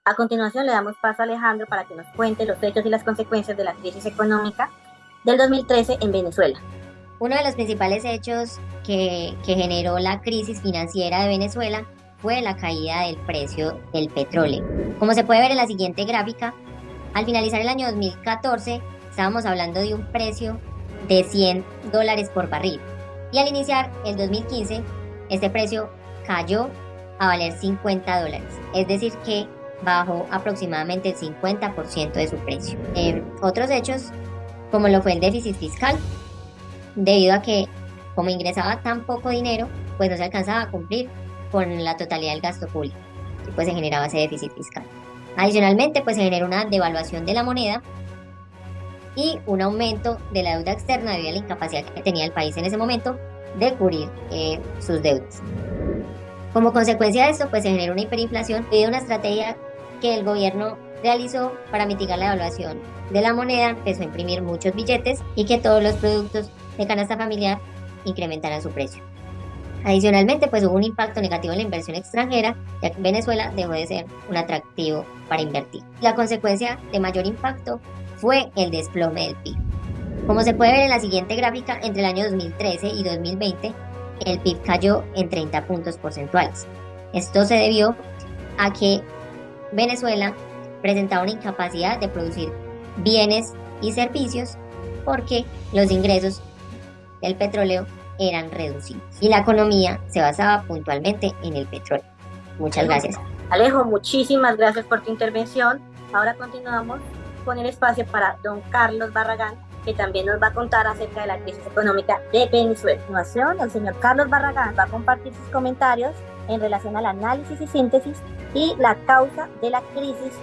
A continuación le damos paso a Alejandro para que nos cuente los hechos y las consecuencias de la crisis económica del 2013 en Venezuela. Uno de los principales hechos que generó la crisis financiera de Venezuela fue la caída del precio del petróleo. Como se puede ver en la siguiente gráfica, al finalizar el año 2014 estábamos hablando de un precio de $100 por barril y al iniciar el 2015 este precio cayó a valer $50, es decir que bajó aproximadamente el 50% de su precio. Otros hechos como lo fue el déficit fiscal, debido a que como ingresaba tan poco dinero, pues no se alcanzaba a cumplir con la totalidad del gasto público y pues se generaba ese déficit fiscal. Adicionalmente, pues se generó una devaluación de la moneda y un aumento de la deuda externa debido a la incapacidad que tenía el país en ese momento de cubrir sus deudas. Como consecuencia de esto, pues se generó una hiperinflación debido a una estrategia que el gobierno realizó para mitigar la devaluación de la moneda, empezó a imprimir muchos billetes y que todos los productos de canasta familiar incrementaran su precio. Adicionalmente, pues hubo un impacto negativo en la inversión extranjera, ya que Venezuela dejó de ser un atractivo para invertir. La consecuencia de mayor impacto fue el desplome del PIB. Como se puede ver en la siguiente gráfica, entre el año 2013 y 2020, el PIB cayó en 30 puntos porcentuales. Esto se debió a que Venezuela presentaba una incapacidad de producir bienes y servicios porque los ingresos del petróleo eran reducidos y la economía se basaba puntualmente en el petróleo. Muchas Alejo, gracias. Alejo, muchísimas gracias por tu intervención. Ahora continuamos con el espacio para don Carlos Barragán, que también nos va a contar acerca de la crisis económica de Venezuela. A continuación, el señor Carlos Barragán va a compartir sus comentarios en relación al análisis y síntesis y la causa de la crisis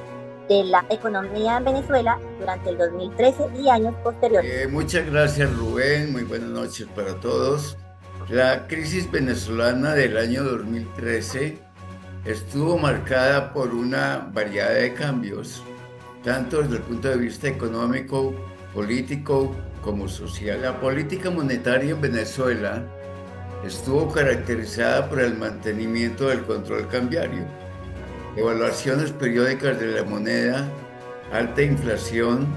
de la economía en Venezuela durante el 2013 y años posteriores. Muchas gracias, Rubén. Muy buenas noches para todos. La crisis venezolana del año 2013 estuvo marcada por una variedad de cambios, tanto desde el punto de vista económico, político como social. La política monetaria en Venezuela estuvo caracterizada por el mantenimiento del control cambiario, evaluaciones periódicas de la moneda, alta inflación,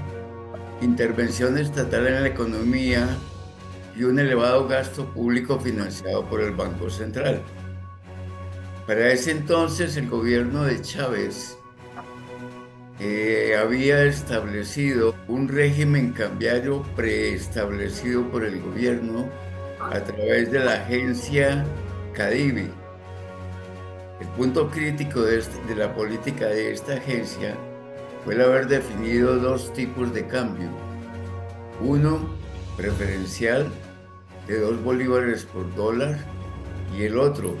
intervención estatal en la economía y un elevado gasto público financiado por el Banco Central. Para ese entonces el gobierno de Chávez había establecido un régimen cambiario preestablecido por el gobierno a través de la agencia Cadivi. El punto crítico de la política de esta agencia fue el haber definido dos tipos de cambio. Uno preferencial de 2 bolívares por dólar y el otro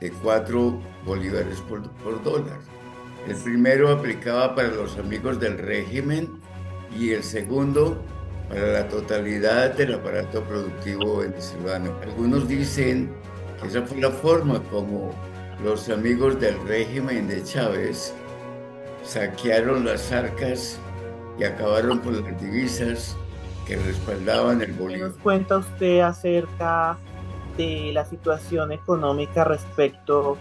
de 4 bolívares por dólar. El primero aplicaba para los amigos del régimen y el segundo para la totalidad del aparato productivo venezolano. Algunos dicen que esa fue la forma como los amigos del régimen de Chávez saquearon las arcas y acabaron con las divisas que respaldaban el ¿Qué bolívar. nos cuenta usted acerca de la situación económica respecto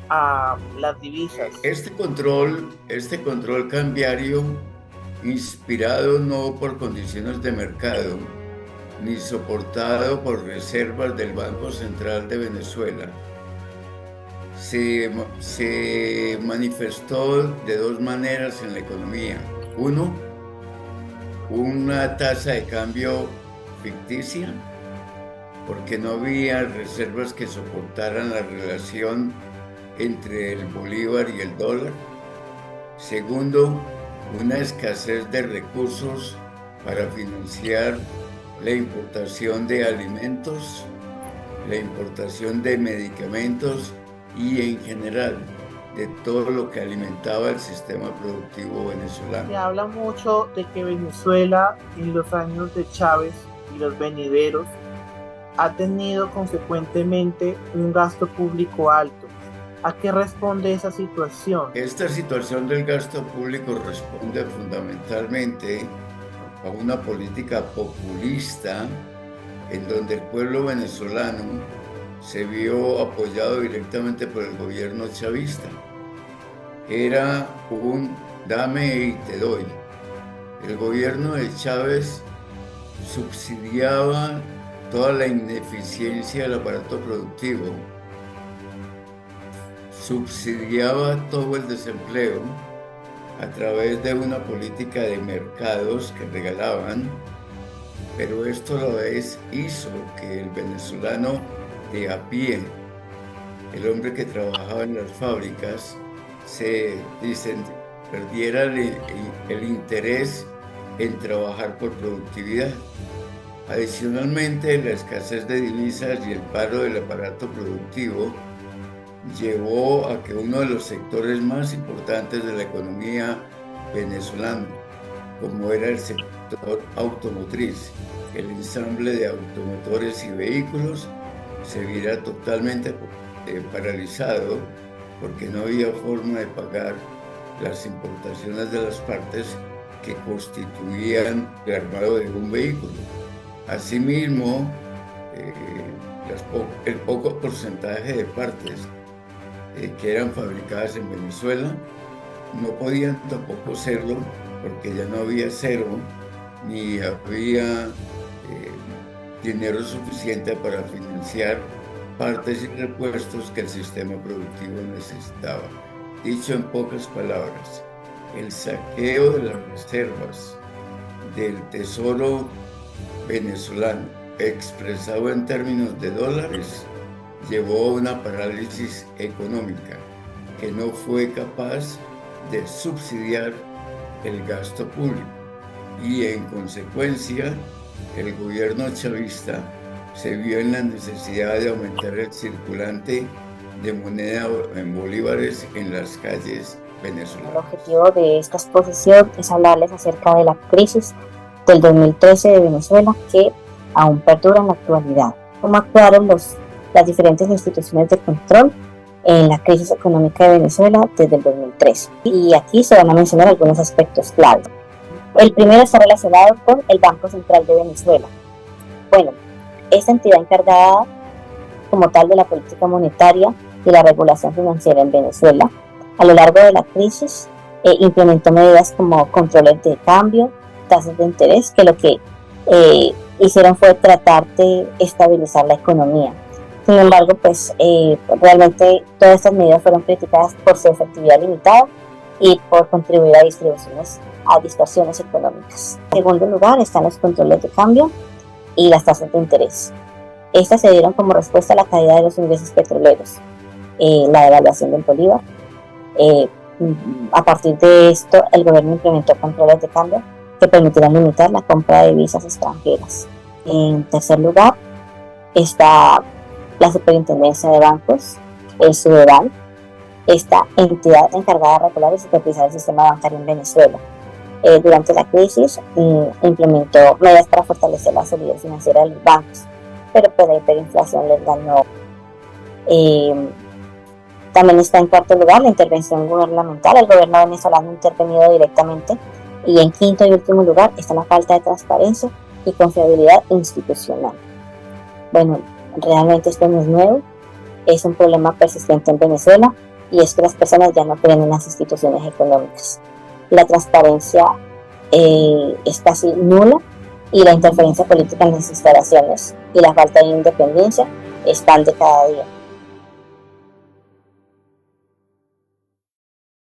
a las divisas? Este control cambiario, inspirado no por condiciones de mercado, ni soportado por reservas del Banco Central de Venezuela, se manifestó de dos maneras en la economía. Uno, una tasa de cambio ficticia, porque no había reservas que soportaran la relación entre el bolívar y el dólar. Segundo, una escasez de recursos para financiar la importación de alimentos, la importación de medicamentos y en general de todo lo que alimentaba el sistema productivo venezolano. Se habla mucho de que Venezuela en los años de Chávez y los venideros ha tenido consecuentemente un gasto público alto. ¿A qué responde esa situación? Esta situación del gasto público responde fundamentalmente a una política populista en donde el pueblo venezolano se vio apoyado directamente por el gobierno chavista. era un dame y te doy. El gobierno de Chávez subsidiaba toda la ineficiencia del aparato productivo, subsidiaba todo el desempleo a través de una política de mercados que regalaban, pero esto a la vez hizo que el venezolano de a pie, el hombre que trabajaba en las fábricas, perdiera el interés en trabajar por productividad. Adicionalmente, la escasez de divisas y el paro del aparato productivo llevó a que uno de los sectores más importantes de la economía venezolana, como era el sector automotriz, el ensamble de automotores y vehículos, se viera totalmente paralizado porque no había forma de pagar las importaciones de las partes que constituían el armado de un vehículo. Asimismo, el poco porcentaje de partes que eran fabricadas en Venezuela no podían tampoco serlo porque ya no había acero ni había dinero suficiente para financiar partes y repuestos que el sistema productivo necesitaba. Dicho en pocas palabras, el saqueo de las reservas del tesoro venezolano, expresado en términos de dólares, llevó a una parálisis económica que no fue capaz de subsidiar el gasto público y en consecuencia el gobierno chavista se vio en la necesidad de aumentar el circulante de moneda en bolívares en las calles venezolanas. El objetivo de esta exposición es hablarles acerca de la crisis del 2013 de Venezuela que aún perdura en la actualidad. Cómo actuaron las diferentes instituciones de control en la crisis económica de Venezuela desde el 2013. Y aquí se van a mencionar algunos aspectos clave. El primero está relacionado con el Banco Central de Venezuela. Bueno, esta entidad encargada como tal de la política monetaria y la regulación financiera en Venezuela, a lo largo de la crisis implementó medidas como controles de cambio, tasas de interés, que lo que hicieron fue tratar de estabilizar la economía. Sin embargo, pues realmente todas estas medidas fueron criticadas por su efectividad limitada y por contribuir a distorsiones económicas. En segundo lugar están los controles de cambio y las tasas de interés. Estas se dieron como respuesta a la caída de los ingresos petroleros, la devaluación del bolívar. A partir de esto, el gobierno implementó controles de cambio que permitirán limitar la compra de divisas extranjeras. En tercer lugar está la Superintendencia de Bancos, el SUDEBAN, esta entidad encargada de regular y supervisar el sistema bancario en Venezuela. Durante la crisis implementó medidas para fortalecer la solidez financiera de los bancos, pero pues la hiperinflación les ganó. También está en cuarto lugar la intervención gubernamental. El gobierno venezolano ha intervenido directamente. Y en quinto y último lugar está la falta de transparencia y confiabilidad institucional. Bueno, realmente esto no es nuevo, es un problema persistente en Venezuela y es que las personas ya no creen en las instituciones económicas. La transparencia es casi nula y la interferencia política en las instalaciones y la falta de independencia están de cada día.